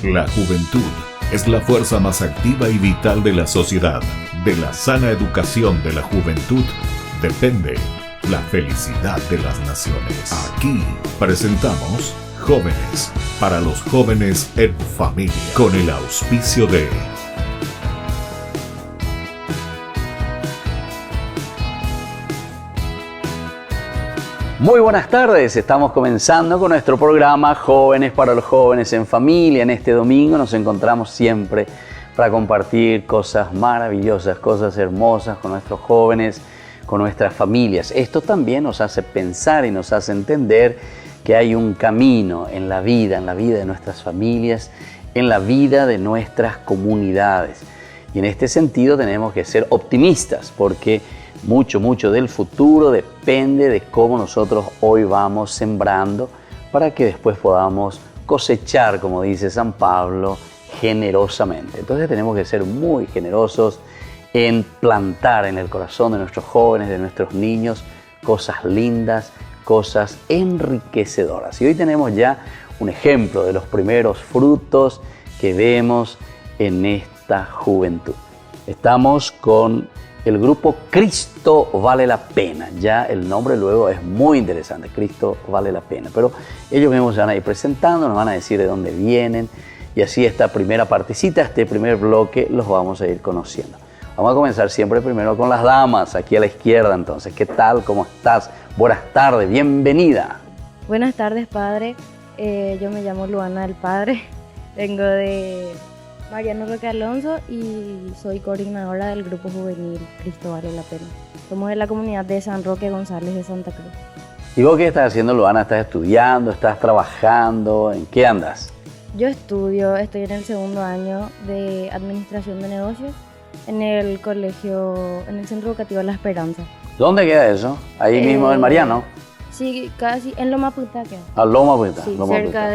La juventud es la fuerza más activa y vital de la sociedad. De la sana educación de la juventud depende la felicidad de las naciones. Aquí presentamos Jóvenes para los jóvenes en familia, con el auspicio de Muy buenas tardes, estamos comenzando con nuestro programa Jóvenes para los jóvenes en familia. En este domingo nos encontramos siempre para compartir cosas maravillosas, cosas hermosas con nuestros jóvenes, con nuestras familias. Esto también nos hace pensar y nos hace entender que hay un camino en la vida de nuestras familias, en la vida de nuestras comunidades. Y en este sentido tenemos que ser optimistas porque mucho del futuro depende de cómo nosotros hoy vamos sembrando para que después podamos cosechar, como dice San Pablo, generosamente. Entonces tenemos que ser muy generosos en plantar en el corazón de nuestros jóvenes, de nuestros niños, cosas lindas, cosas enriquecedoras. Y hoy tenemos ya un ejemplo de los primeros frutos que vemos en esta juventud. Estamos con el grupo Cristo Vale la Pena. Ya el nombre luego es muy interesante, Cristo Vale la Pena. Pero ellos mismos se van a ir presentando, nos van a decir de dónde vienen y así esta primera partecita, este primer bloque, los vamos a ir conociendo. Vamos a comenzar siempre primero con las damas, aquí a la izquierda entonces. ¿Qué tal? ¿Cómo estás? Buenas tardes, bienvenida. Buenas tardes, padre. Yo me llamo Luana del Padre, vengo de Mariano Roque Alonso y soy coordinadora del grupo juvenil Cristo Vale la Pena. Somos de la comunidad de San Roque González de Santa Cruz. ¿Y vos qué estás haciendo, Luana? ¿Estás estudiando? ¿Estás trabajando? ¿En qué andas? Yo estoy en el segundo año de Administración de Negocios en el colegio, en el Centro Educativo La Esperanza. ¿Dónde queda eso? Ahí mismo en Mariano. Sí, casi en Loma Puta queda. A Loma Puta. Sí, Loma Puta.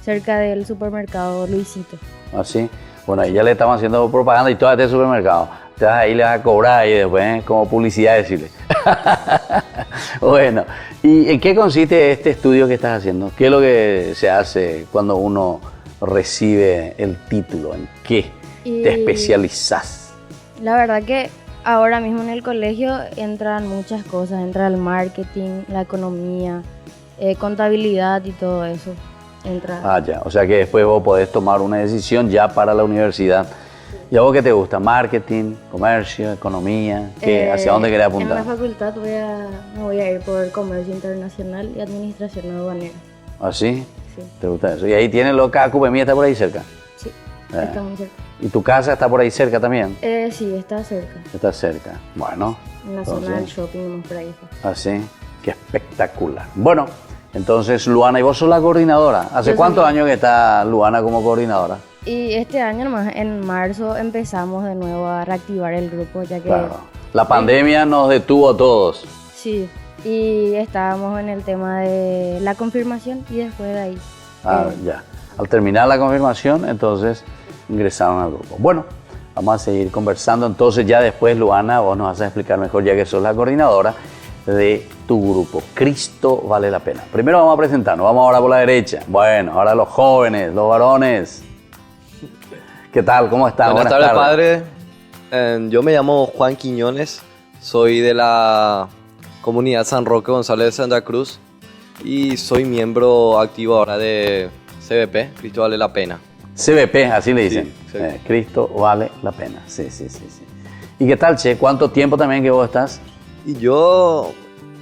cerca del supermercado Luisito. ¿Ah, sí? Bueno, ahí ya le estamos haciendo propaganda y todo este supermercado. Entonces ahí le vas a cobrar y después como publicidad decirle. Bueno, ¿y en qué consiste este estudio que estás haciendo? ¿Qué es lo que se hace cuando uno recibe el título? ¿En qué te especializas? La verdad que ahora mismo en el colegio entran muchas cosas. Entra el marketing, la economía, contabilidad y todo eso. Ah, ya. O sea que después vos podés tomar una decisión ya para la universidad. ¿Y a vos qué te gusta? ¿Marketing, comercio, economía? ¿Hacia dónde querés apuntar? En la facultad me voy a ir por comercio internacional y administración aduanera. ¿Ah, sí? Sí. ¿Te gusta eso? ¿Y ahí tienes lo que Cupemí está por ahí cerca? Sí, está muy cerca. ¿Y tu casa está por ahí cerca también? Sí, está cerca. Está cerca. Bueno. En la zona del shopping, por ahí. ¿Ah, sí? Qué espectacular. Bueno, entonces, Luana, ¿y vos sos la coordinadora? ¿Hace cuántos años que está Luana como coordinadora? Y este año nomás, en marzo, empezamos de nuevo a reactivar el grupo, ya que... Claro. La pandemia nos detuvo a todos. Sí, y estábamos en el tema de la confirmación y después de ahí... Ya. Al terminar la confirmación, entonces ingresaron al grupo. Bueno, vamos a seguir conversando. Entonces ya después, Luana, vos nos vas a explicar mejor, ya que sos la coordinadora de tu grupo, Cristo Vale la Pena. Primero vamos a presentarnos, vamos ahora por la derecha. Bueno, ahora los jóvenes, los varones. ¿Qué tal? ¿Cómo están? Buenas tardes, padre. Yo me llamo Juan Quiñones, soy de la comunidad San Roque González de Santa Cruz y soy miembro activo ahora de CVP, Cristo Vale la Pena. CVP, así le dicen. Sí. Cristo Vale la Pena. Sí. ¿Y qué tal, Che? ¿Cuánto tiempo también que vos estás? Y yo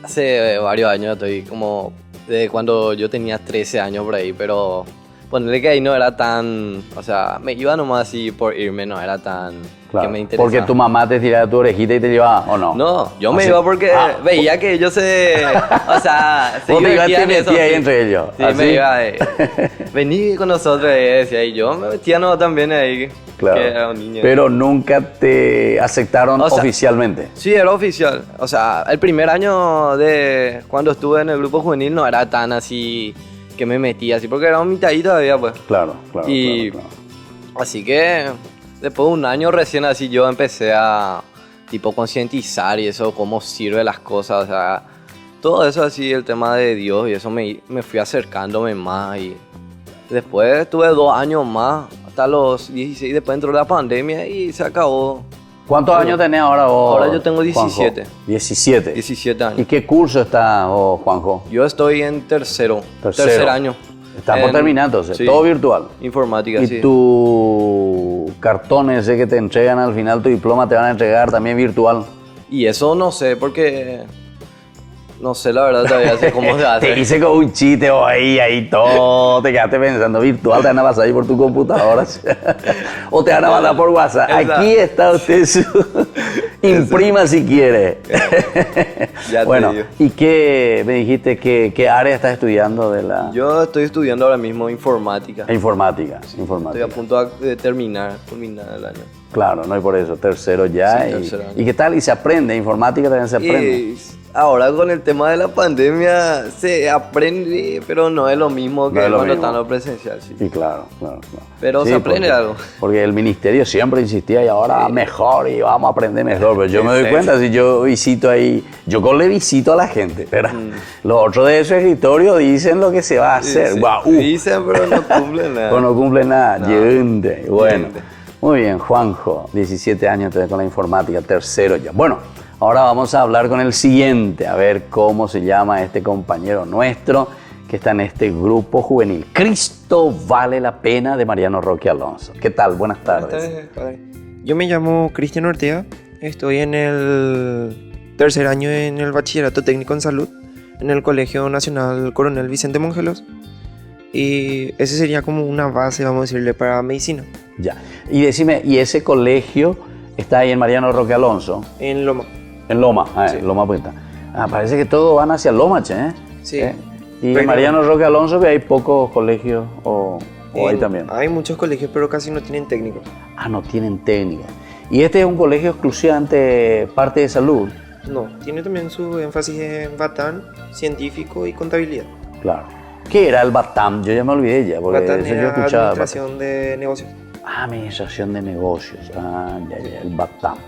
hace varios años estoy como de cuando yo tenía 13 años por ahí, pero ponerle que ahí no era tan, o sea, me iba nomás así por irme, no era tan Claro, que me interesaba. porque tu mamá te tiraba tu orejita y te llevaba, ¿o no? No, yo me iba porque veía que ellos o sea, se vos te ibas, te divertían eso, metías ahí sí. entre ellos. Sí, ¿así? me iba vení con nosotros, decía, y yo me metía no también ahí, Claro. que era un niño. Pero nunca te aceptaron O sea, oficialmente. Sí, era oficial. O sea, el primer año de cuando estuve en el grupo juvenil no era tan así que me metía así, porque era un mitadito todavía, pues. Claro. Claro. Así que después de un año recién así yo empecé a tipo concientizar y eso, cómo sirve las cosas, o sea, todo eso así, el tema de Dios y eso me fui acercándome más y Después estuve 2 años más, hasta los 16, después entró la pandemia y se acabó. ¿Cuántos años tenés ahora vos? Ahora yo tengo 17. Juanjo? 17. 17 años. ¿Y qué curso estás vos, Juanjo? Yo estoy en tercer año. Estás por terminar entonces, sí. Todo virtual. Informática, ¿Y sí. tu cartón ese que te entregan al final, tu diploma, te van a entregar también virtual? Y eso no sé, porque no sé la verdad todavía sé cómo se hace. Te hice con un chiste o ahí todo, te quedaste pensando virtual, te van a pasar ahí por tu computadora o te van a mandar por WhatsApp. Exacto. Aquí está usted imprima si quiere. Ya te Bueno, digo. ¿y qué me dijiste? ¿Qué área estás estudiando de la Yo estoy estudiando ahora mismo informática. informática? Estoy a punto de culminar el año. Claro, no hay por eso, tercero ya. Sí, y, tercer año. ¿Y qué tal? ¿Y se aprende? ¿Informática también se aprende? Y ahora con el tema de la pandemia se aprende, pero no es lo mismo que No es lo cuando mismo. está en lo presencial. Sí. Sí, claro. Pero se aprende algo. Porque el ministerio siempre insistía y ahora Sí. mejor y vamos a aprender mejor. Pero yo me doy Exacto. cuenta, si yo visito ahí, yo le visito a la gente, ¿verdad? Mm. Los otros de su escritorio dicen lo que se va a hacer. Sí, Guau, dicen, pero no cumplen nada. Pues no cumple nada. No. Yende. Bueno, Yende. muy bien, Juanjo, 17 años entonces con la informática, tercero ya. Bueno, ahora vamos a hablar con el siguiente, a ver cómo se llama este compañero nuestro que está en este grupo juvenil. Cristo vale la pena, de Mariano Roque Alonso. ¿Qué tal? Buenas tardes. Buenas tardes, padre. Yo me llamo Cristian Ortega, estoy en el tercer año en el Bachillerato Técnico en Salud, en el Colegio Nacional Coronel Vicente Mongelos, y ese sería como una base, vamos a decirle, para medicina, Ya. Y decime, ¿y ese colegio está ahí en Mariano Roque Alonso? en Loma. En Loma, Sí. Loma Punta. Parece que todos van hacia Loma, che, ¿eh? Sí. Y Pero- en Mariano Roque Alonso que hay pocos colegios o ahí también. Hay muchos colegios, pero casi no tienen técnico. No tienen técnica. Y este es un colegio exclusivamente parte de salud. No, tiene también su énfasis en Batán, científico y contabilidad. Claro. ¿Qué era el BATAM? Yo ya me olvidé ya, porque Batán eso yo era escuchaba. administración de negocios. Administración de negocios. Ya, el BATAM.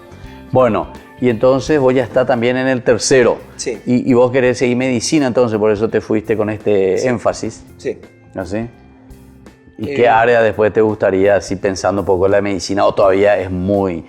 Bueno, y entonces vos ya está también en el tercero. Sí. Y vos querés seguir medicina, entonces por eso te fuiste con este énfasis. Sí. ¿Así? ¿Y qué área después te gustaría, así pensando un poco en la medicina, o todavía es muy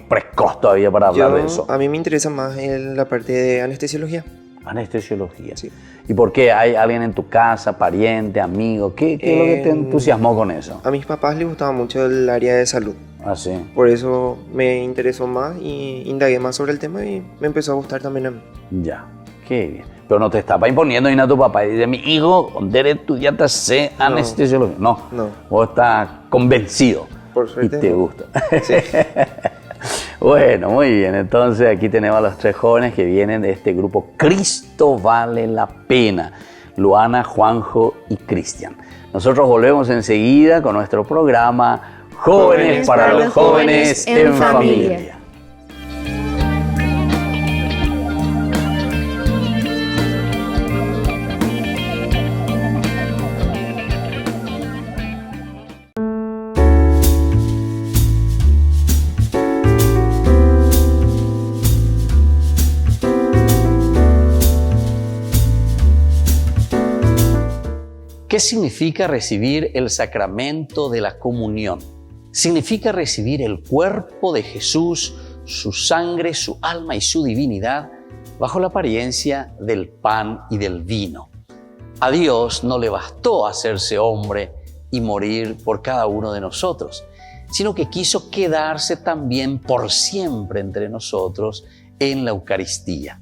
precoz todavía para hablar de eso? A mí me interesa más la parte de anestesiología. Anestesiología. Sí. ¿Y por qué? ¿Hay alguien en tu casa, pariente, amigo? ¿Qué es lo que te entusiasmó con eso? A mis papás les gustaba mucho el área de salud. Así. Por eso me interesó más y indagué más sobre el tema y me empezó a gustar también a mí. Ya. Qué bien. Pero no te estaba imponiendo ni a tu papá y dice, mi hijo, debe estudiar anestesiología. No. No. Vos estás convencido. Por suerte Y te no. gusta. Sí. Bueno, muy bien. Entonces aquí tenemos a los 3 jóvenes que vienen de este grupo Cristo vale la pena. Luana, Juanjo y Cristian. Nosotros volvemos enseguida con nuestro programa Jóvenes para los jóvenes en familia. ¿Qué significa recibir el sacramento de la comunión? Significa recibir el cuerpo de Jesús, su sangre, su alma y su divinidad bajo la apariencia del pan y del vino. A Dios no le bastó hacerse hombre y morir por cada uno de nosotros, sino que quiso quedarse también por siempre entre nosotros en la Eucaristía,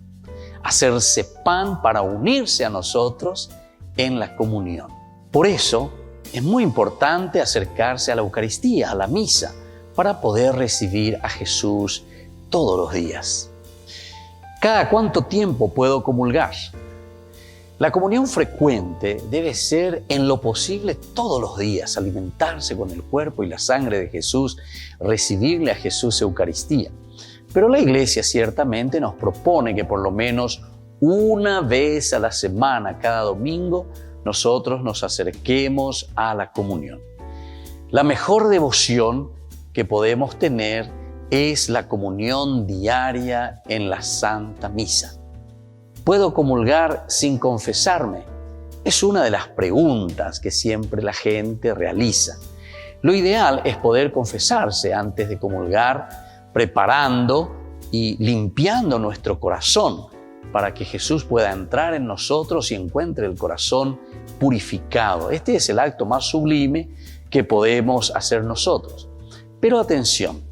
hacerse pan para unirse a nosotros en la comunión. Por eso es muy importante acercarse a la Eucaristía, a la misa, para poder recibir a Jesús todos los días. ¿Cada cuánto tiempo puedo comulgar? La comunión frecuente debe ser en lo posible todos los días, alimentarse con el cuerpo y la sangre de Jesús, recibirle a Jesús Eucaristía. Pero la Iglesia ciertamente nos propone que por lo menos una vez a la semana, cada domingo, nosotros nos acerquemos a la comunión. La mejor devoción que podemos tener es la comunión diaria en la Santa Misa. Puedo comulgar sin confesarme, Es una de las preguntas que siempre la gente realiza. Lo ideal es poder confesarse antes de comulgar, preparando y limpiando nuestro corazón para que Jesús pueda entrar en nosotros y encuentre el corazón purificado. Este es el acto más sublime que podemos hacer nosotros. Pero atención,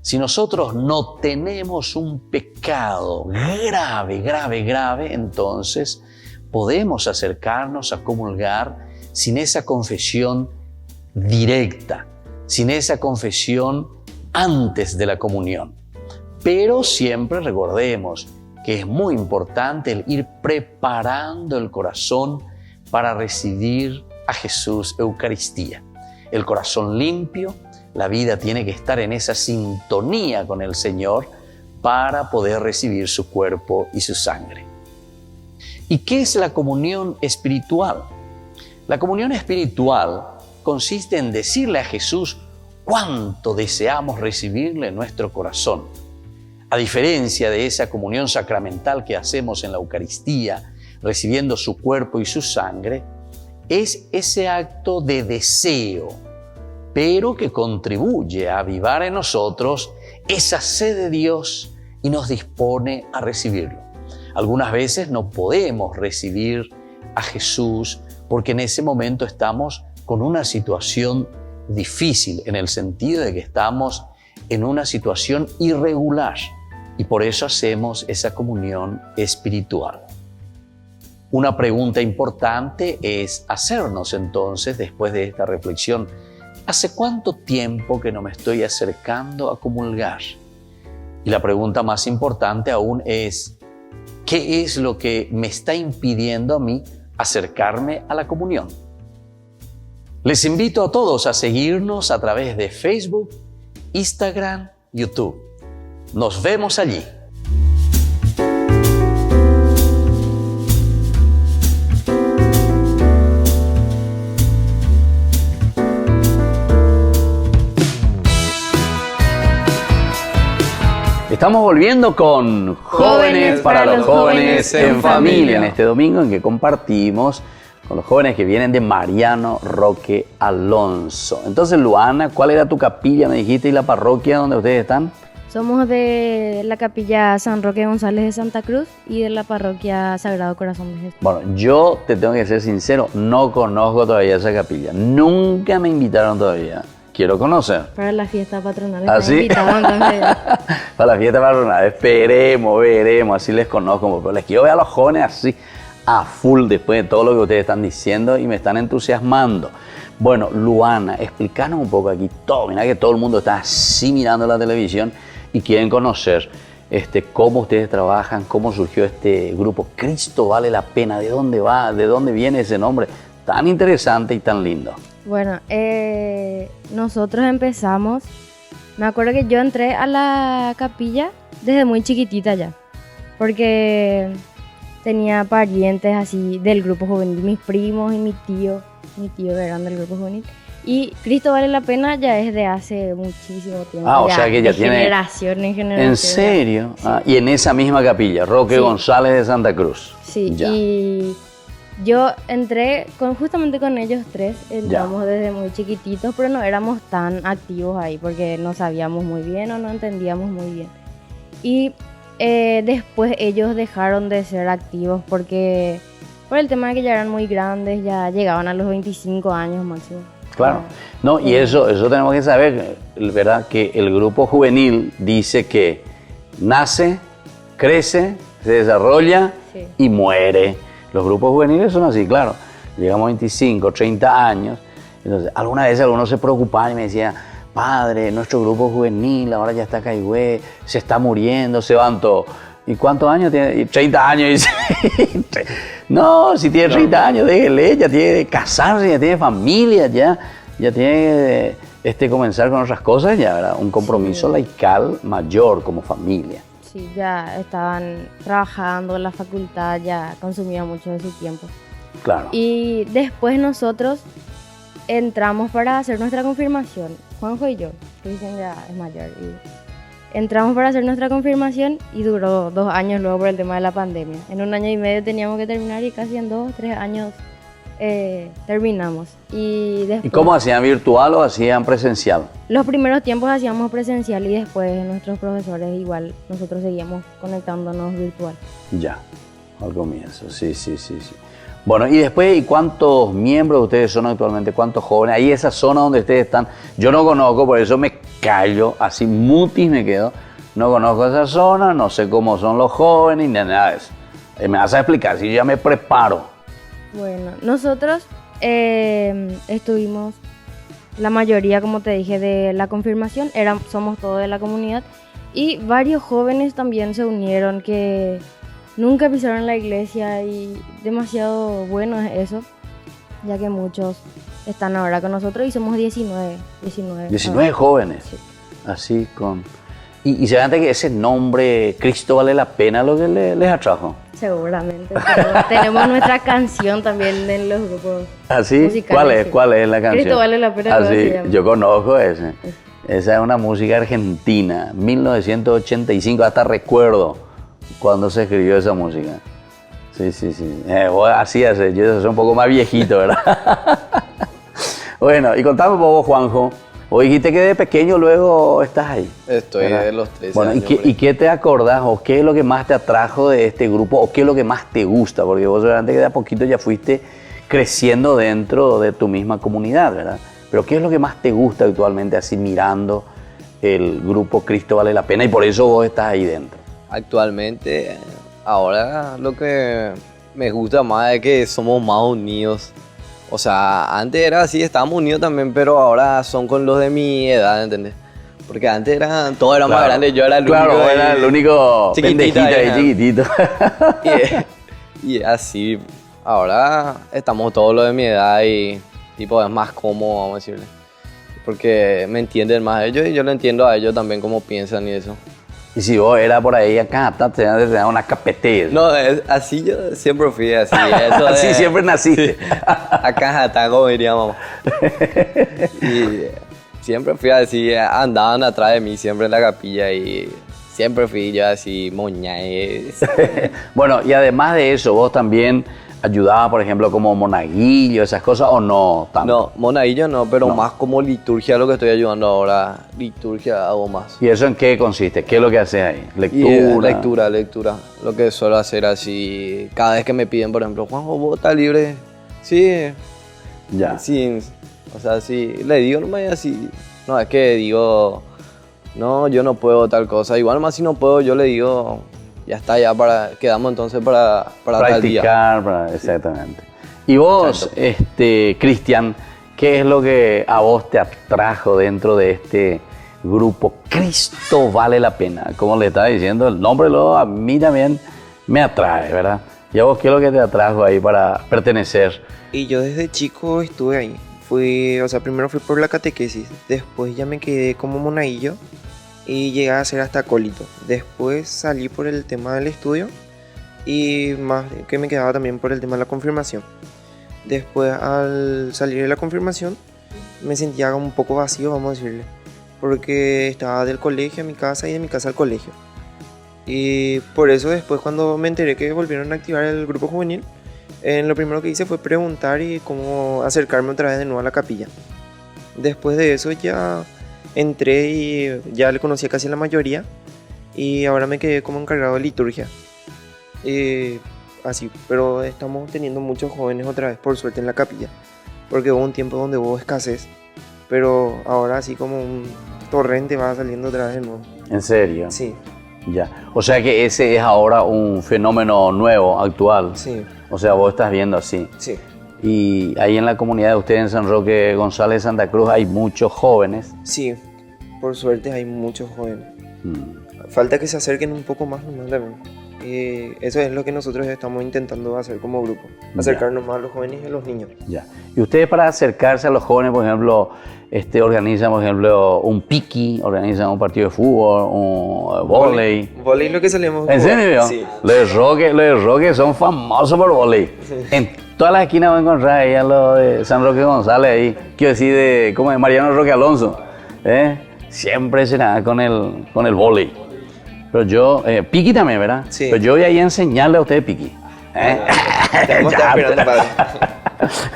si nosotros no tenemos un pecado grave, entonces podemos acercarnos a comulgar sin esa confesión directa, sin esa confesión antes de la comunión. Pero siempre recordemos que es muy importante el ir preparando el corazón para recibir a Jesús Eucaristía. El corazón limpio, la vida tiene que estar en esa sintonía con el Señor para poder recibir su cuerpo y su sangre. ¿Y qué es la comunión espiritual? La comunión espiritual consiste en decirle a Jesús cuánto deseamos recibirle en nuestro corazón. A diferencia de esa comunión sacramental que hacemos en la Eucaristía, recibiendo su cuerpo y su sangre, es ese acto de deseo, pero que contribuye a avivar en nosotros esa sed de Dios y nos dispone a recibirlo. Algunas veces no podemos recibir a Jesús porque en ese momento estamos con una situación difícil, en el sentido de que estamos en una situación irregular y por eso hacemos esa comunión espiritual. Una pregunta importante es hacernos entonces, después de esta reflexión, ¿hace cuánto tiempo que no me estoy acercando a comulgar? Y la pregunta más importante aún es, ¿qué es lo que me está impidiendo a mí acercarme a la comunión? Les invito a todos a seguirnos a través de Facebook, Instagram, YouTube. Nos vemos allí. Estamos volviendo con Jóvenes para los Jóvenes en Familia, en este domingo en que compartimos con los jóvenes que vienen de Mariano Roque Alonso. Entonces, Luana, ¿cuál era tu capilla, me dijiste, y la parroquia donde ustedes están? Somos de la capilla San Roque González de Santa Cruz y de la parroquia Sagrado Corazón de Jesús. Bueno, yo te tengo que ser sincero, no conozco todavía esa capilla. Nunca me invitaron todavía. Quiero conocer. Para la fiesta patronal. ¿Ah, sí? Para la fiesta patronal. Esperemos, veremos, así les conozco. Pero les quiero ver a los jóvenes así, a full, después de todo lo que ustedes están diciendo y me están entusiasmando. Bueno, Luana, explícanos un poco aquí todo. Mira que todo el mundo está así mirando la televisión y quieren conocer cómo ustedes trabajan, cómo surgió este grupo. Cristo vale la pena. ¿De dónde va? ¿De dónde viene ese nombre tan interesante y tan lindo? Bueno, nosotros empezamos, me acuerdo que yo entré a la capilla desde muy chiquitita ya, porque tenía parientes así del grupo juvenil, mis primos y mi tío eran del grupo juvenil. Y Cristo vale la pena ya es de hace muchísimo tiempo. O sea que ya tiene generación en generación. ¿En serio? Sí. Y en esa misma capilla, Roque Sí. González de Santa Cruz. Sí, Ya. y yo entré justamente con ellos tres, entramos desde muy chiquititos, pero no éramos tan activos ahí porque no sabíamos muy bien o no entendíamos muy bien. Y después ellos dejaron de ser activos porque por el tema de que ya eran muy grandes, ya llegaban a los 25 años máximo. Claro. No, y eso tenemos que saber, ¿verdad? Que el grupo juvenil dice que nace, crece, se desarrolla Sí. y muere. Los grupos juveniles son así, claro. Llegamos a 25, 30 años. Entonces, alguna vez algunos se preocupaban y me decían, padre, nuestro grupo juvenil ahora ya está caigüe, se está muriendo, se van todos. ¿Y cuántos años tiene? Y 30 años. Dice. No, si tiene 30 años, déjele, ya tiene que casarse, ya tiene familia, ya tiene que comenzar con otras cosas, ya, ¿verdad? Un compromiso laical mayor como familia. Sí, ya estaban trabajando en la facultad, ya consumía mucho de su tiempo. Claro. Y después nosotros entramos para hacer nuestra confirmación, Juanjo y yo, Cristian ya es mayor. Y entramos para hacer nuestra confirmación y duró 2 años luego por el tema de la pandemia. En 1 año y medio teníamos que terminar y casi en 2, 3 años terminamos. Y después, ¿Y cómo hacían, virtual o hacían presencial? los primeros tiempos hacíamos presencial y después nuestros profesores igual, nosotros seguíamos conectándonos virtual. Ya, al comienzo, sí. Bueno, y después, ¿y cuántos miembros ustedes son actualmente? ¿Cuántos jóvenes? Ahí esa zona donde ustedes están, yo no conozco, por eso me callo, así mutis me quedo. No conozco esa zona, no sé cómo son los jóvenes, ni nada de eso. Me vas a explicar, si yo ya me preparo. Bueno, nosotros estuvimos, la mayoría, como te dije, de la confirmación, somos todos de la comunidad y varios jóvenes también se unieron que nunca pisaron la iglesia y demasiado bueno es eso, ya que muchos están ahora con nosotros y somos 19 jóvenes, sí. Así con... Y se dan que ese nombre, Cristo vale la pena, lo que les atrajo. Seguramente, pero tenemos nuestra canción también en los grupos ¿Así? musicales. ¿Cuál es la canción? Cristo vale la pena. Así, yo conozco ese. Esa es una música argentina, 1985, hasta recuerdo cuando se escribió esa música. Sí. Así es, yo soy un poco más viejito, ¿verdad? Bueno, y contame un poco, Juanjo. O dijiste que de pequeño luego estás ahí. Estoy ¿verdad? de los 13 bueno, años. ¿y qué te acordás o qué es lo que más te atrajo de este grupo o qué es lo que más te gusta? Porque vos seguramente que de a poquito ya fuiste creciendo dentro de tu misma comunidad, ¿verdad? Pero ¿qué es lo que más te gusta actualmente así mirando el grupo Cristo Vale la Pena y por eso vos estás ahí dentro? Actualmente, ahora lo que me gusta más es que somos más unidos. O sea, antes era así, estábamos unidos también, pero ahora son con los de mi edad, ¿entendés? Porque antes todos eran más grandes, yo era el único. Claro, era el único pendejito ahí chiquitito. Y así, ahora estamos todos los de mi edad y tipo es más cómodo, vamos a decirle. Porque me entienden más ellos y yo lo entiendo a ellos también cómo piensan y eso. Y si vos eras por ahí acá, te dan una capetez. No, así yo siempre fui así. Eso así siempre naciste. Acá está, como diría mamá. Y siempre fui así, andaban atrás de mí siempre en la capilla y siempre fui yo así, moñaes. Bueno, y además de eso, vos también ayudabas, por ejemplo, como monaguillo, esas cosas, ¿o no tanto? No, monaguillo no, pero más como liturgia lo que estoy ayudando ahora. Liturgia hago más. ¿Y eso en qué consiste? ¿Qué es lo que haces ahí? ¿Lectura? Lectura. Lo que suelo hacer así, cada vez que me piden, por ejemplo, Juanjo, ¿vos estás libre? Sí. Ya. Sí, o sea, sí, le digo nomás así. No, es que digo, no, yo no puedo tal cosa. Igual más si no puedo, yo le digo, ya está, quedamos entonces para tal día. Practicar, exactamente. Y vos, Cristian, ¿qué es lo que a vos te atrajo dentro de este grupo Cristo Vale la Pena? Como le estaba diciendo, el nombre a mí también me atrae, ¿verdad? ¿Y a vos qué es lo que te atrajo ahí para pertenecer? Y yo desde chico estuve ahí. Primero fui por la catequesis, después ya me quedé como monaguillo y llegué a ser hasta acólito. Después salí por el tema del estudio y más que me quedaba también por el tema de la confirmación. Después, al salir de la confirmación, me sentía un poco vacío, vamos a decirle, porque estaba del colegio a mi casa y de mi casa al colegio. Y por eso después, cuando me enteré que volvieron a activar el grupo juvenil, lo primero que hice fue preguntar y cómo acercarme otra vez de nuevo a la capilla. Después de eso ya entré y ya le conocía casi a la mayoría y ahora me quedé como encargado de liturgia. Así, pero estamos teniendo muchos jóvenes otra vez, por suerte, en la capilla, porque hubo un tiempo donde hubo escasez, pero ahora así como un torrente va saliendo otra vez de nuevo. ¿En serio? Sí. Ya. O sea que ese es ahora un fenómeno nuevo, actual. Sí. O sea, vos estás viendo así. Sí. Y ahí en la comunidad de ustedes en San Roque González, Santa Cruz, hay muchos jóvenes. Sí, por suerte hay muchos jóvenes. Falta que se acerquen un poco más nomás también. Eso es lo que nosotros estamos intentando hacer como grupo, acercarnos más a los jóvenes y a los niños. Ya. Y ustedes, para acercarse a los jóvenes, por ejemplo, organizan, por ejemplo, un piqui, organizan un partido de fútbol, un vóley. Vóley es lo que solemos ¿En serio? Sí. Los de Roque son famosos por vóley. Sí. En todas las esquinas voy a encontrar ahí a los de San Roque González, ahí, quiero decir, ¿cómo es? Mariano Roque Alonso. Siempre será con el vóley. Pero yo, piqui también, ¿verdad? Sí. Pero yo voy a ir a enseñarle a ustedes piqui. Estamos esperando, padre.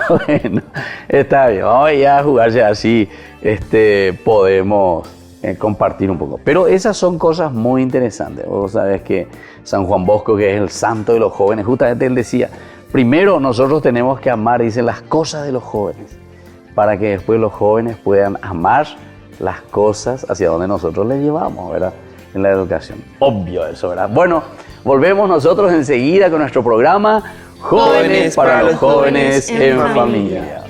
Bueno, está bien, vamos a jugar ya así podemos compartir un poco. Pero esas son cosas muy interesantes. Vos sabés que San Juan Bosco, que es el santo de los jóvenes, justamente él decía, primero nosotros tenemos que amar, dice, las cosas de los jóvenes, para que después los jóvenes puedan amar las cosas hacia donde nosotros les llevamos, ¿verdad? En la educación. Obvio eso, ¿verdad? Bueno, volvemos nosotros enseguida con nuestro programa Jóvenes para los jóvenes en familia.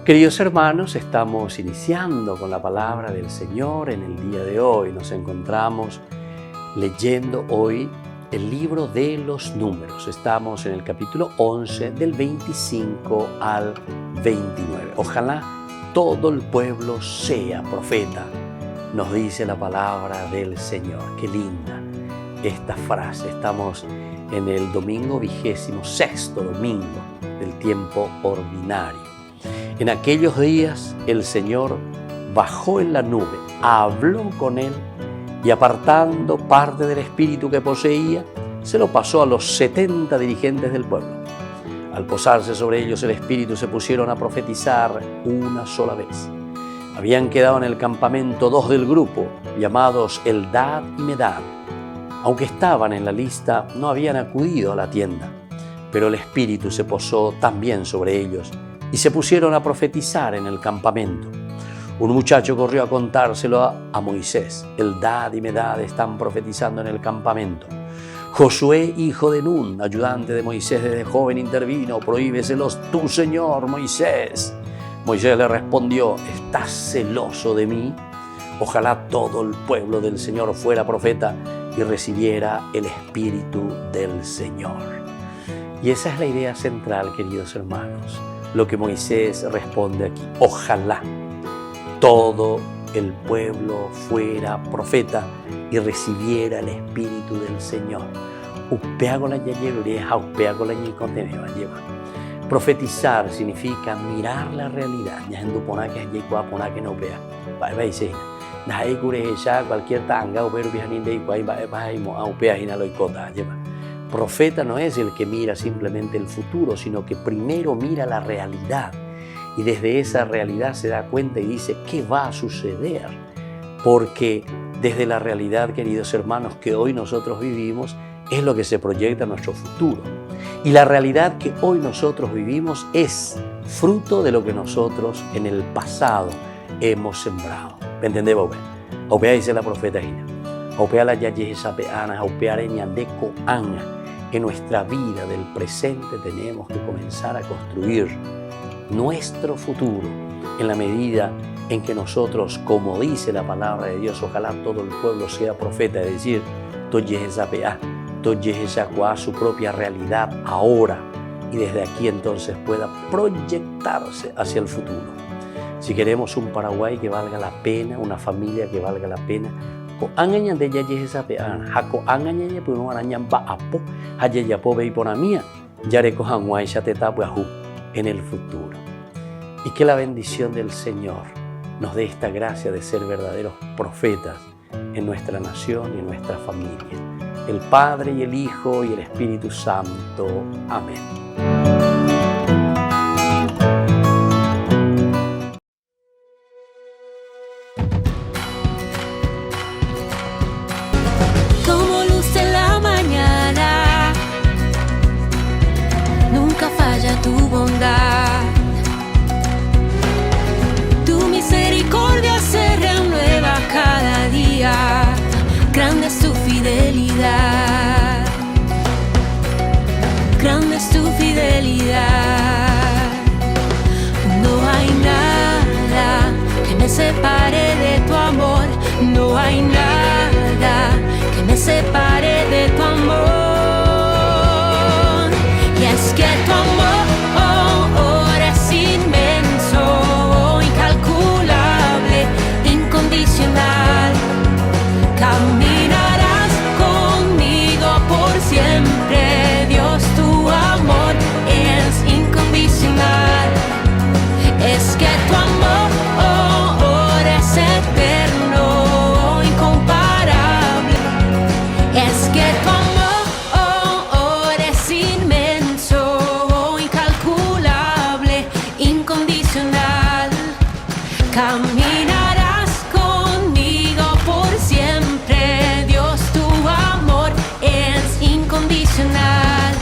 Queridos hermanos, estamos iniciando con la palabra del Señor en el día de hoy. Nos encontramos leyendo hoy el libro de los Números. Estamos en el capítulo 11 del 25 al 29. Ojalá todo el pueblo sea profeta, nos dice la palabra del Señor. Qué linda esta frase. Estamos en el domingo 26º domingo del tiempo ordinario. En aquellos días el Señor bajó en la nube, habló con él y apartando parte del espíritu que poseía, se lo pasó a los 70 dirigentes del pueblo. Al posarse sobre ellos el espíritu, se pusieron a profetizar una sola vez. Habían quedado en el campamento 2 del grupo, llamados Eldad y Medad. Aunque estaban en la lista, no habían acudido a la tienda, pero el espíritu se posó también sobre ellos y se pusieron a profetizar en el campamento. Un muchacho corrió a contárselo a Moisés. Eldad y Medad están profetizando en el campamento. Josué, hijo de Nun, ayudante de Moisés desde joven, intervino. Prohíbeselos tú, Señor, Moisés. Moisés le respondió, ¿estás celoso de mí? Ojalá todo el pueblo del Señor fuera profeta y recibiera el Espíritu del Señor. Y esa es la idea central, queridos hermanos. Lo que Moisés responde aquí, ojalá todo el pueblo fuera profeta y recibiera el Espíritu del Señor. Profetizar significa mirar la realidad. Cualquier tanga profeta no es el que mira simplemente el futuro, sino que primero mira la realidad y desde esa realidad se da cuenta y dice qué va a suceder, porque desde la realidad, queridos hermanos, que hoy nosotros vivimos es lo que se proyecta en nuestro futuro, y la realidad que hoy nosotros vivimos es fruto de lo que nosotros en el pasado hemos sembrado. ¿Me entendemos? Aupea dice la profeta Gina. Aupea la yayesa peana, aupea de coanga. En nuestra vida del presente tenemos que comenzar a construir nuestro futuro en la medida en que nosotros, como dice la palabra de Dios, ojalá todo el pueblo sea profeta, es decir, su propia realidad ahora y desde aquí entonces pueda proyectarse hacia el futuro. Si queremos un Paraguay que valga la pena, una familia que valga la pena, en el futuro. Y que la bendición del Señor nos dé esta gracia de ser verdaderos profetas en nuestra nación y en nuestra familia. El Padre y el Hijo y el Espíritu Santo. Amén. Tu bondad, tu misericordia se renueva cada día, grande es tu fidelidad, grande es tu fidelidad. No hay nada que me separe de tu amor, no hay nada que me separe de tu amor. Y es que tu amor es inmenso, incalculable, incondicional. Caminarás conmigo por siempre, Dios, tu amor es incondicional. incondicional.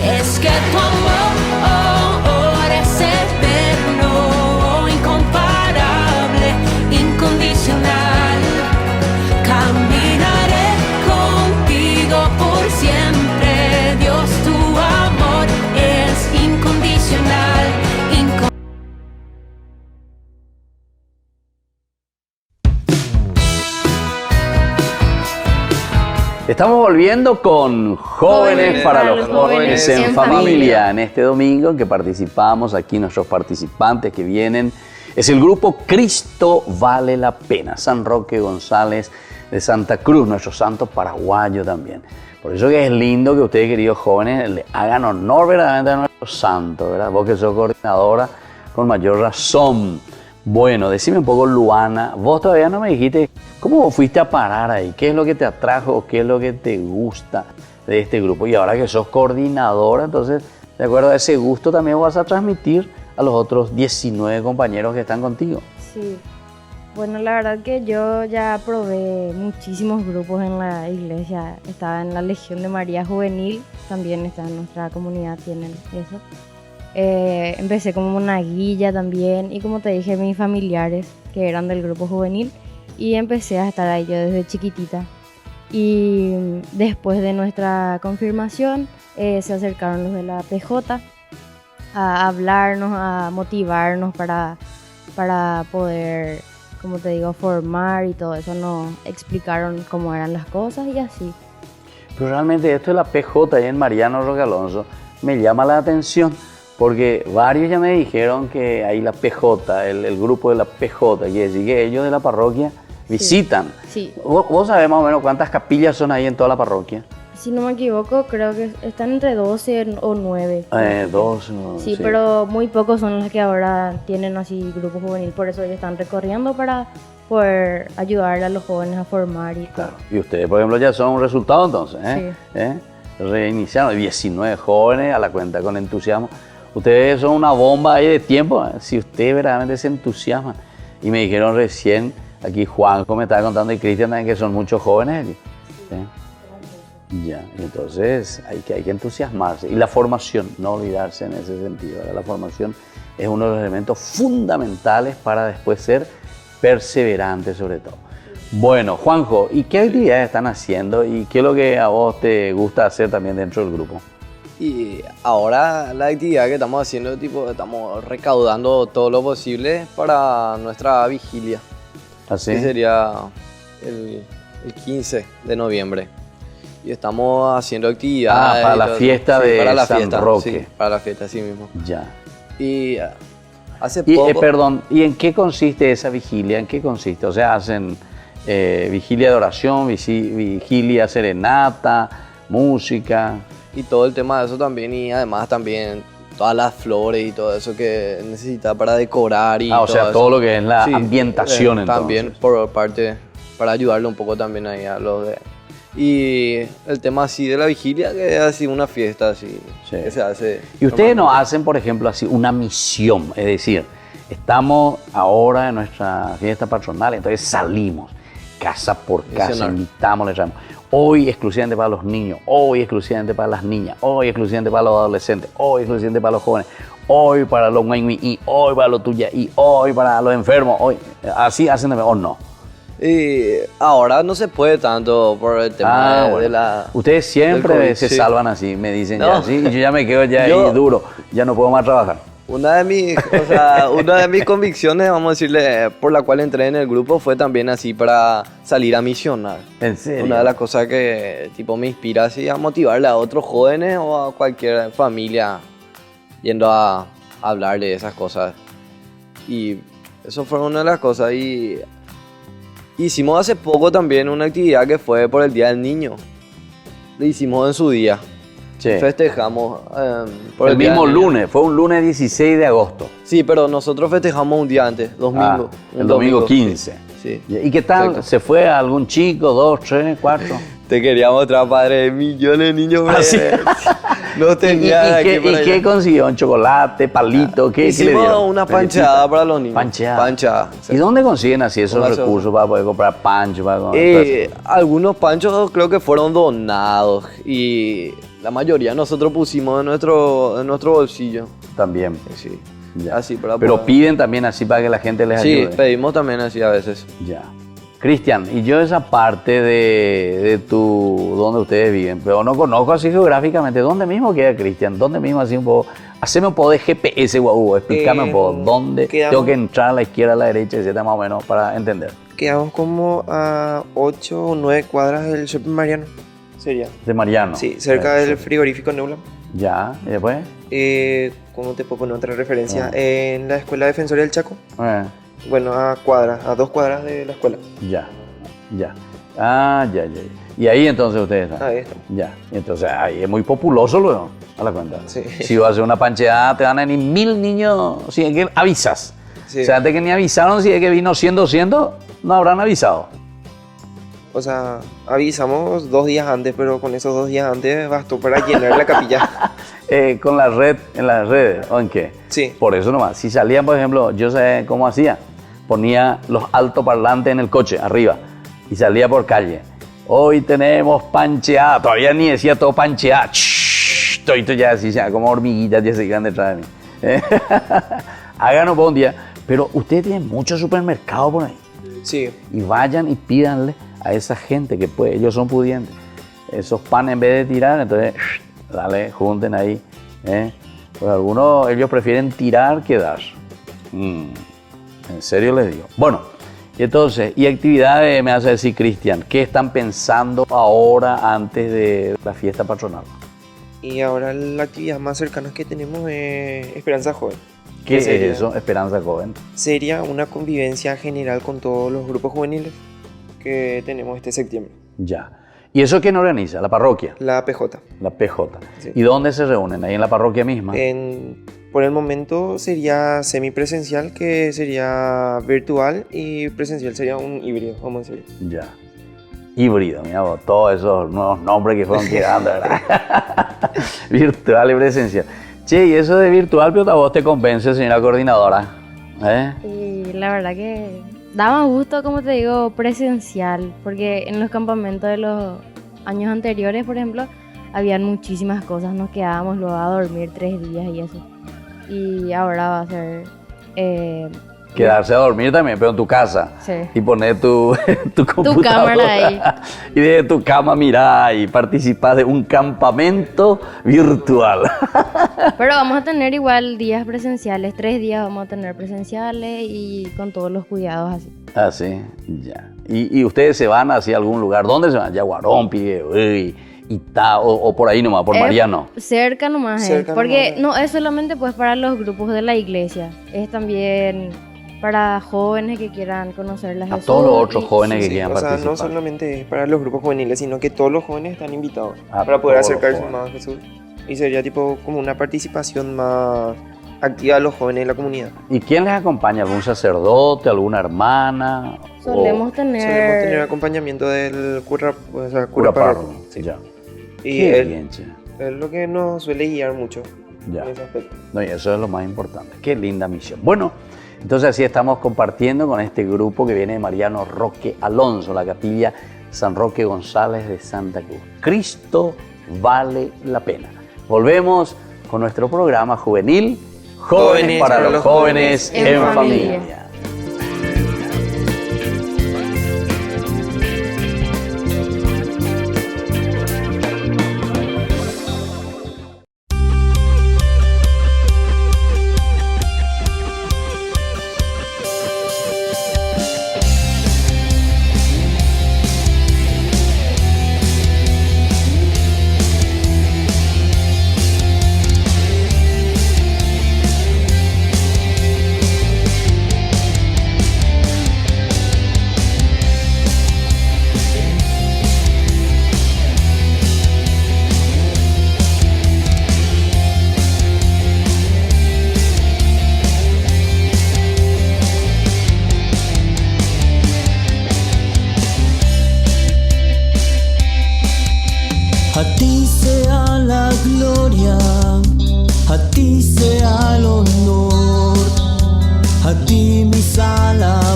Es que tu amor es eterno, incomparable, incondicional. Caminaré contigo por siempre, Dios, tu amor es incondicional. Estamos volviendo con Jóvenes para los Jóvenes en Familia. En este domingo en que participamos, aquí nuestros participantes que vienen, es el grupo Cristo Vale la Pena, San Roque González de Santa Cruz, nuestro santo paraguayo también. Por eso que es lindo que ustedes, queridos jóvenes, le hagan honor verdaderamente a nuestro santo, ¿verdad? Vos que sos coordinadora, con mayor razón. Bueno, decime un poco, Luana, vos todavía no me dijiste cómo fuiste a parar ahí, qué es lo que te atrajo, qué es lo que te gusta de este grupo. Y ahora que sos coordinadora, entonces, de acuerdo a ese gusto, también vas a transmitir a los otros 19 compañeros que están contigo. Sí. Bueno, la verdad que yo ya probé muchísimos grupos en la iglesia. Estaba en la Legión de María Juvenil, también está en nuestra comunidad, tienen eso. Empecé como monaguilla también y como te dije, mis familiares que eran del grupo juvenil y empecé a estar ahí yo desde chiquitita. Y después de nuestra confirmación se acercaron los de la PJ a hablarnos, a motivarnos para poder, como te digo, formar y todo eso. Nos explicaron cómo eran las cosas y así. Pero realmente esto de la PJ ahí en Mariano Roque Alonso me llama la atención. Porque varios ya me dijeron que ahí la PJ, el grupo de la PJ, quiere decir que ellos de la parroquia visitan. Sí. ¿Vos sabés más o menos cuántas capillas son ahí en toda la parroquia? Si no me equivoco, creo que están entre 12 o 9. 12, no, sí, pero muy pocos son los que ahora tienen así grupo juvenil. Por eso ellos están recorriendo para poder ayudar a los jóvenes a formar y claro. Y ustedes, por ejemplo, ya son un resultado entonces, ¿eh? Reiniciaron 19 jóvenes a la cuenta con entusiasmo. Ustedes son una bomba ahí de tiempo, si ustedes verdaderamente se entusiasman. Y me dijeron recién, aquí Juanjo me estaba contando y Cristian también, que son muchos jóvenes. Ya, entonces hay que entusiasmarse. Y la formación, no olvidarse en ese sentido, ¿verdad? La formación es uno de los elementos fundamentales para después ser perseverantes sobre todo. Bueno, Juanjo, ¿y qué actividades están haciendo y qué es lo que a vos te gusta hacer también dentro del grupo? Y ahora la actividad que estamos haciendo, estamos recaudando todo lo posible para nuestra vigilia. ¿Así? Que sería el 15 de noviembre. Y estamos haciendo actividades. Para la fiesta de para la San fiesta, Roque. Sí, para la fiesta, así mismo. Ya. Y hace poco... Perdón, ¿y en qué consiste esa vigilia? ¿En qué consiste? O sea, hacen vigilia de oración, vigilia serenata, música... Y todo el tema de eso también, y además también todas las flores y todo eso que necesita para decorar y o sea, eso. todo lo que es la ambientación entonces. También por parte, para ayudarle un poco también ahí a los de... Y el tema así de la vigilia, que es así una fiesta así, que se hace... Y ustedes no hacen, por ejemplo, así una misión, es decir, estamos ahora en nuestra fiesta patronal, entonces salimos casa por casa, invitamos, le traemos. Hoy exclusivamente para los niños, hoy exclusivamente para las niñas, hoy exclusivamente para los adolescentes, hoy exclusivamente para los jóvenes, hoy para los y hoy para los tuyas y hoy para los enfermos, hoy. ¿Así hacen también o no? Y ahora no se puede tanto por el tema de la... Ustedes siempre COVID, se salvan así, me dicen ya así, y yo ya me quedo ya ahí duro, ya no puedo más trabajar. Una de mis convicciones, vamos a decirle, por la cual entré en el grupo fue también así para salir a misionar. ¿En serio? Una de las cosas que me inspira así a motivarle a otros jóvenes o a cualquier familia yendo a hablarle de esas cosas. Y eso fue una de las cosas. Y hicimos hace poco también una actividad que fue por el Día del Niño. Lo hicimos en su día. Sí. Festejamos por el mismo lunes, fue un lunes 16 de agosto. Sí, pero nosotros festejamos un día antes, el domingo 15. Sí. ¿Y qué tal? Exacto. ¿Se fue algún chico, 2, 3, 4? Te quería mostrar, padre, millones de niños. Ah, sí. No tenía ¿Y qué consiguió? ¿Un chocolate, palito? ¿Qué le Hicimos dieron? una panchada para los niños. Pancheada. Panchada. sí. ¿Y dónde consiguen así esos Con gaseosa. recursos para poder comprar pancho? Algunos panchos creo que fueron donados y la mayoría nosotros pusimos en nuestro bolsillo. También. Sí. Ya. Así para Pero poder- piden también así para que la gente les Sí, ayude. pedimos también así a veces. Ya. Cristian, y yo esa parte de donde ustedes viven, pero no conozco así geográficamente, ¿dónde mismo queda Cristian? ¿Dónde mismo así un poco? Haceme un poco de GPS, guau, explícame un poco, ¿dónde quedamos- tengo que entrar a la izquierda, a la derecha, etcétera, más o menos, para entender? Quedamos como a 8 o 9 cuadras del Shopping Mariano. Sería. De Mariano. Sí, cerca del frigorífico Neula. Ya, ¿y después? ¿Cómo te puedo poner otra referencia? En la Escuela Defensoría del Chaco. Eh, Bueno, a 2 cuadras de la escuela. ya, ya. Ah, ya. Y ahí entonces ustedes están. Ahí estamos. Ya, y entonces ahí es muy populoso luego, a la cuenta. Sí. Si vas a hacer una pancheada, te van a venir 1000 niños, si es que avisas. Sí. O sea, antes que ni avisaron, si es que vino 100, 200, no habrán avisado. O sea, avisamos 2 días antes, pero con esos 2 días antes bastó para llenar la capilla. Con la red, en las redes, ¿o en qué? Sí. Por eso nomás. Si salían, por ejemplo, yo sé cómo hacía. Ponía los altoparlantes en el coche, arriba, y salía por calle. Hoy tenemos pancheada. Todavía ni decía todo pancheada. Esto ya así, ya, como hormiguitas ya se quedan detrás de mí. Háganos por un día. Pero ustedes tienen muchos supermercados por ahí. Sí. Y vayan y pídanle a esa gente que puede, ellos son pudientes. Esos panes en vez de tirar, entonces, dale, junten ahí. Pues algunos, ellos prefieren tirar que dar. En serio les digo. Bueno, y entonces, y actividades, me hace decir Cristian, ¿qué están pensando ahora antes de la fiesta patronal? Y ahora la actividad más cercana que tenemos es Esperanza Joven. ¿Qué es sería? eso, Esperanza Joven? Sería una convivencia general con todos los grupos juveniles que tenemos este septiembre. Ya. ¿Y eso quién organiza? ¿La parroquia? La PJ. La PJ. Sí. ¿Y dónde se reúnen? ¿Ahí en la parroquia misma? Por el momento sería semipresencial, que sería virtual, y presencial sería un híbrido, vamos a decir. Ya. Híbrido, mira vos, todos esos nuevos nombres que fueron quedando, ¿verdad? Virtual y presencial. Che, y eso de virtual, pero a vos te convence, señora coordinadora. Y la verdad que da más gusto, como te digo, presencial, porque en los campamentos de los años anteriores, por ejemplo, habían muchísimas cosas, nos quedábamos luego a dormir 3 días y eso. Y ahora va a ser... Quedarse a dormir también, pero en tu casa. Sí. Y poner tu computadora. cámara ahí. Y desde tu cama mirá y participar de un campamento virtual. Pero vamos a tener igual días presenciales, 3 días vamos a tener presenciales y con todos los cuidados así. Ah, sí, ya. ¿Y ustedes se van hacia algún lugar? ¿Dónde se van? Yaguarón, Piguehuey, Itá, o por ahí nomás, por Mariano. Cerca nomás, Cerca porque nomás. no es solamente pues para los grupos de la iglesia, es también para jóvenes que quieran conocer la A Jesús. todos los otros y- jóvenes que Sí, quieran o sea, participar. no solamente es para los grupos juveniles, sino que todos los jóvenes están invitados A para poder todos los acercarse jóvenes. más a Jesús. Y sería tipo como una participación más activa de los jóvenes en la comunidad. ¿Y quién les acompaña? ¿Algún sacerdote, alguna hermana? Solemos O tener... Solemos tener acompañamiento del cura cura párroco. párroco? Sí. Ya. Y Qué él bien, che. es lo que nos suele guiar mucho Ya. en ese aspecto. No, y eso es lo más importante. Qué linda misión. Bueno, entonces así estamos compartiendo con este grupo que viene de Mariano Roque Alonso, la capilla San Roque González de Santa Cruz. Cristo vale la pena. Volvemos con nuestro programa juvenil, Jóvenes para los jóvenes en familia.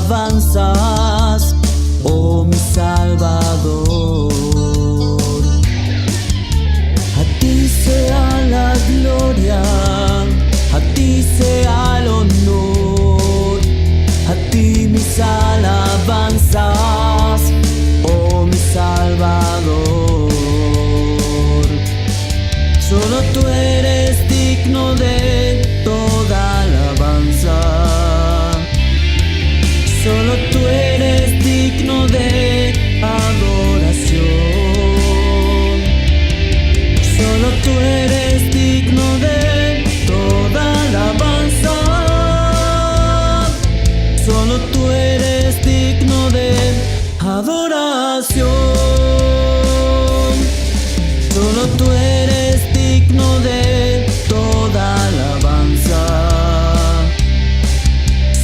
alabanzas, oh mi Salvador. A ti sea la gloria, a ti sea el honor, a ti mis alabanzas, oh mi Salvador. Solo tú eres digno de toda alabanza, solo tú eres digno de adoración, solo tú eres digno de toda alabanza, solo tú eres digno de adoración, solo tú eres digno de toda alabanza,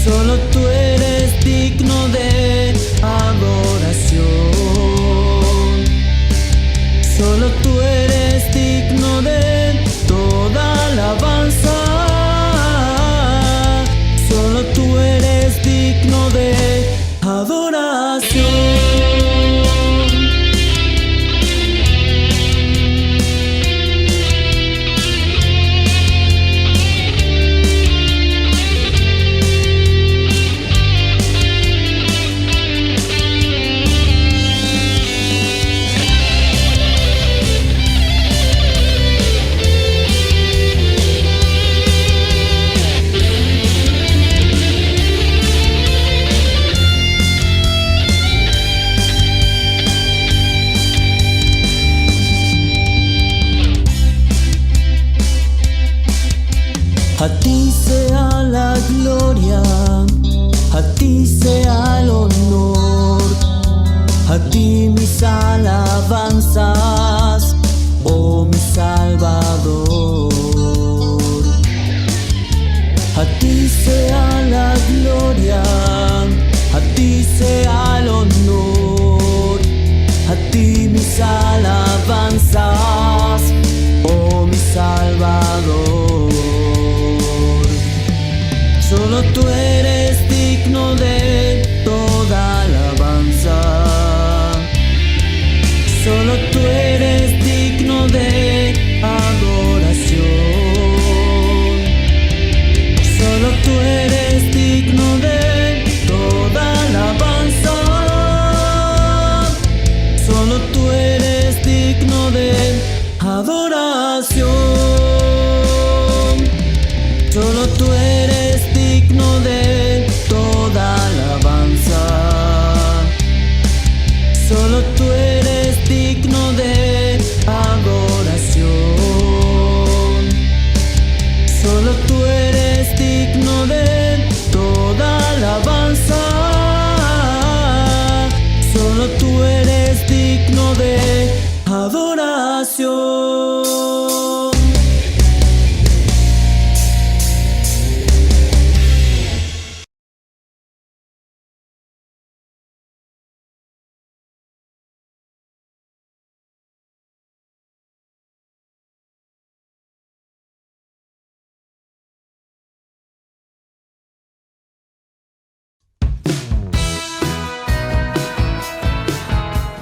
solo tú eres digno de adoración, solo tú eres digno de toda alabanza, solo tú eres digno de adoración. A ti sea la gloria, a ti sea el honor, a ti mis alabanzas, oh mi Salvador. A ti sea la gloria, a ti sea el honor, a ti mis alabanzas, oh mi Salvador. Solo tú eres digno de toda alabanza, solo tú eres digno de adoración, solo tú eres digno de toda alabanza, solo tú eres digno de adoración, solo tú eres digno de toda alabanza, solo tú eres digno de adoración, solo tú eres digno de toda alabanza, solo tú eres digno de adoración.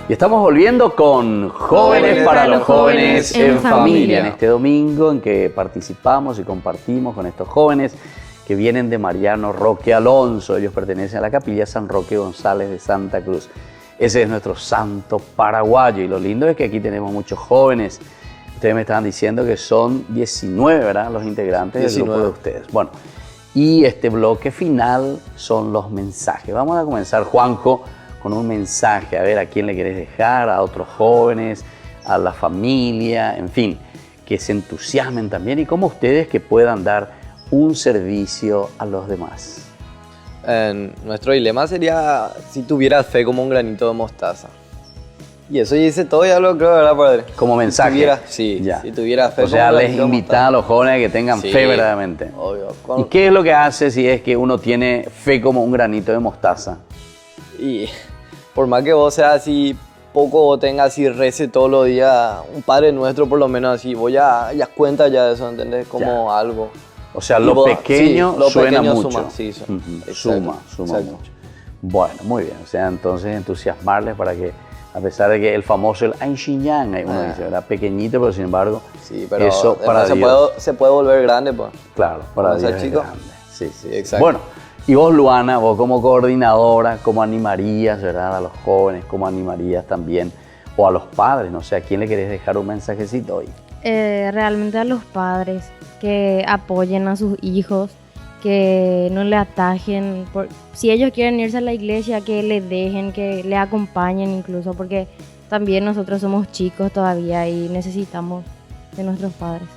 Y estamos volviendo con Jóvenes para los Jóvenes en Familia, en este domingo en que participamos y compartimos con estos jóvenes que vienen de Mariano Roque Alonso. Ellos pertenecen a la Capilla San Roque González de Santa Cruz. Ese es nuestro santo paraguayo y lo lindo es que aquí tenemos muchos jóvenes. Ustedes me estaban diciendo que son 19, ¿verdad? Los integrantes 19 del grupo de ustedes. Bueno, y este bloque final son los mensajes. Vamos a comenzar, Juanjo, con un mensaje, a ver a quién le querés dejar, a otros jóvenes, a la familia, en fin, que se entusiasmen también y como ustedes que puedan dar un servicio a los demás. Nuestro dilema sería si tuvieras fe como un granito de mostaza. Y eso dice todo, ya lo creo, ¿verdad, padre? Como mensaje. Si tuvieras fe. O sea, les invita a los jóvenes a que tengan fe verdaderamente. Obvio. ¿Y qué es lo que hace si es que uno tiene fe como un granito de mostaza? Y por más que vos seas así poco o tengas así rece todos los días, un Padre Nuestro por lo menos así, vos ya cuenta ya de eso, ¿entendés? Como algo. O sea, lo pequeño suena mucho. Suma, sí, suma Suma mucho. Bueno, muy bien. O sea, entonces entusiasmarles para que, a pesar de que el famoso el Anshinyang, uno dice, era pequeñito, pero sin embargo, Sí, pero eso para se Dios. se puede volver grande, pues. Claro, para Cuando sea Dios es chico. grande. Sí, sí. Exacto. Bueno, y vos, Luana, vos como coordinadora, ¿cómo animarías, verdad, a los jóvenes? ¿Cómo animarías también? O a los padres, no sé, ¿a quién le querés dejar un mensajecito hoy? Realmente a los padres que apoyen a sus hijos, que no le atajen. Si ellos quieren irse a la iglesia, que le dejen, que le acompañen incluso, porque también nosotros somos chicos todavía y necesitamos de nuestros padres.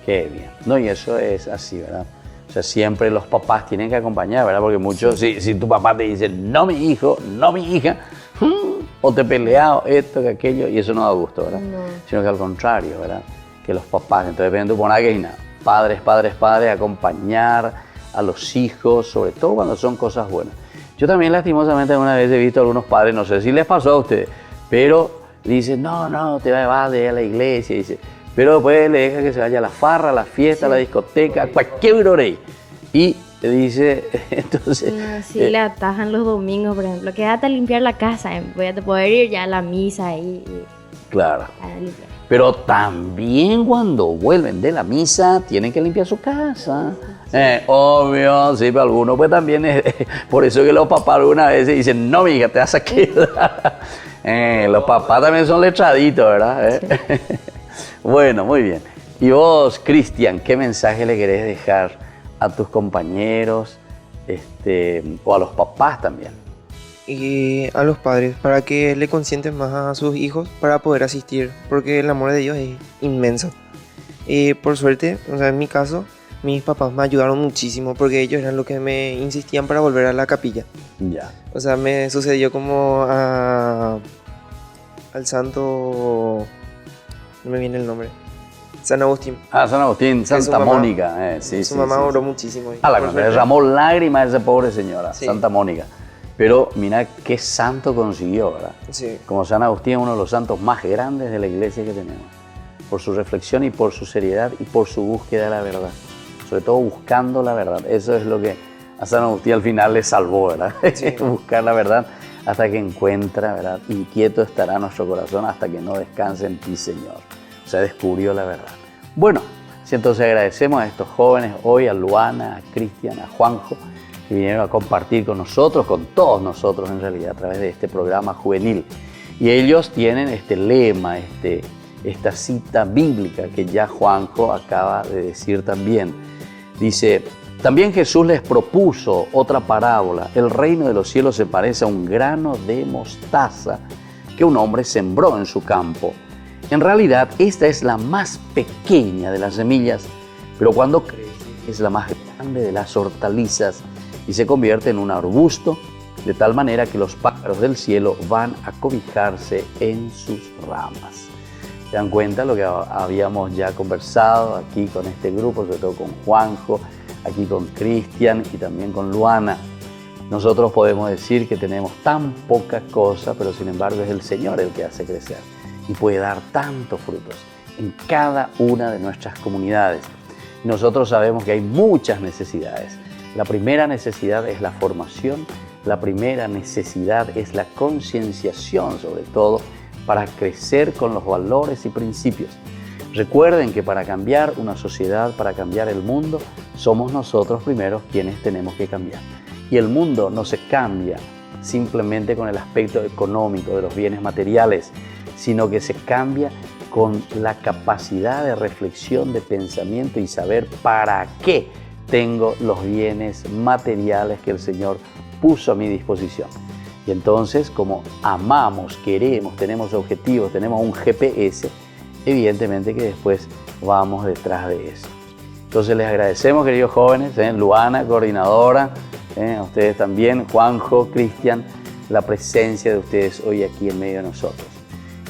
Qué bien. No, y eso es así, ¿verdad? O sea, siempre los papás tienen que acompañar, ¿verdad? Porque muchos, si tu papá te dice, no mi hijo, no mi hija, o te peleado, esto, que aquello, y eso no da gusto, ¿verdad? No. Sino que al contrario, ¿verdad? Que los papás, entonces depende de tu poner que y nada. Padres, acompañar a los hijos, sobre todo cuando son cosas buenas. Yo también lastimosamente alguna vez he visto a algunos padres, no sé si les pasó a ustedes, pero dicen, no, te vas a la iglesia, dice, pero después le deja que se vaya a la farra, a la fiesta, a la discoteca, a cualquier hora. Y te dice, entonces... Si le atajan los domingos, por ejemplo, quédate a limpiar la casa, voy a poder ir ya a la misa ahí. Claro. A limpiar. Pero también cuando vuelven de la misa tienen que limpiar su casa. Obvio, sí, pero algunos pues también es por eso que los papás alguna vez dicen, no, mi hija, te vas a quedar. Los papás también son letraditos, ¿verdad? Sí. Bueno, muy bien. Y vos, Cristian, ¿qué mensaje le querés dejar a tus compañeros o a los papás también? Y a los padres, para que le consienten más a sus hijos para poder asistir, porque el amor de Dios es inmenso. Y por suerte, o sea, en mi caso, mis papás me ayudaron muchísimo porque ellos eran los que me insistían para volver a la capilla. Ya. O sea, me sucedió como al santo... No me viene el nombre. San Agustín. Ah, San Agustín, Santa Mónica. Su mamá oró muchísimo. Cuando derramó lágrimas esa pobre señora, Sí. Santa Mónica. Pero mira qué santo consiguió, ¿verdad? Sí. Como San Agustín es uno de los santos más grandes de la iglesia que tenemos. Por su reflexión y por su seriedad y por su búsqueda de la verdad. Sobre todo buscando la verdad. Eso es lo que a San Agustín al final le salvó, ¿verdad? Sí. Buscar la verdad hasta que encuentra, ¿verdad? Inquieto estará nuestro corazón hasta que no descanse en ti, Señor. O sea, descubrió la verdad. Bueno, entonces agradecemos a estos jóvenes hoy, a Luana, a Cristian, a Juanjo, que vinieron a compartir con nosotros, con todos nosotros en realidad, a través de este programa juvenil. Y ellos tienen este lema, esta cita bíblica que ya Juanjo acaba de decir también. Dice, también Jesús les propuso otra parábola. El reino de los cielos se parece a un grano de mostaza que un hombre sembró en su campo. En realidad, esta es la más pequeña de las semillas, pero cuando crece es la más grande de las hortalizas y se convierte en un arbusto, de tal manera que los pájaros del cielo van a cobijarse en sus ramas. ¿Se dan cuenta lo que habíamos ya conversado aquí con este grupo, sobre todo con Juanjo, aquí con Cristian y también con Luana? Nosotros podemos decir que tenemos tan poca cosa, pero sin embargo es el Señor el que hace crecer y puede dar tantos frutos en cada una de nuestras comunidades. Nosotros sabemos que hay muchas necesidades. La primera necesidad es la formación, la primera necesidad es la concienciación, sobre todo, para crecer con los valores y principios. Recuerden que para cambiar una sociedad, para cambiar el mundo, somos nosotros primeros quienes tenemos que cambiar. Y el mundo no se cambia simplemente con el aspecto económico de los bienes materiales, sino que se cambia con la capacidad de reflexión, de pensamiento y saber para qué tengo los bienes materiales que el Señor puso a mi disposición. Y entonces, como amamos, queremos, tenemos objetivos, tenemos un GPS, evidentemente que después vamos detrás de eso. Entonces les agradecemos, queridos jóvenes, Luana, coordinadora, a ustedes también, Juanjo, Cristian, la presencia de ustedes hoy aquí en medio de nosotros.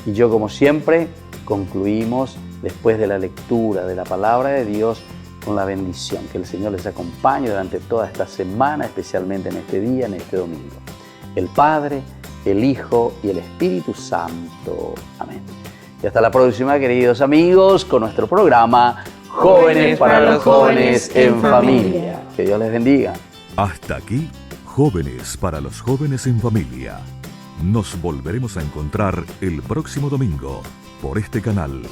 Y yo, como siempre, concluimos después de la lectura de la palabra de Dios con la bendición. Que el Señor les acompañe durante toda esta semana, especialmente en este día, en este domingo. El Padre, el Hijo y el Espíritu Santo. Amén. Y hasta la próxima, queridos amigos, con nuestro programa Jóvenes para los Jóvenes en Familia. Que Dios les bendiga. Hasta aquí, Jóvenes para los jóvenes en familia. Nos volveremos a encontrar el próximo domingo por este canal.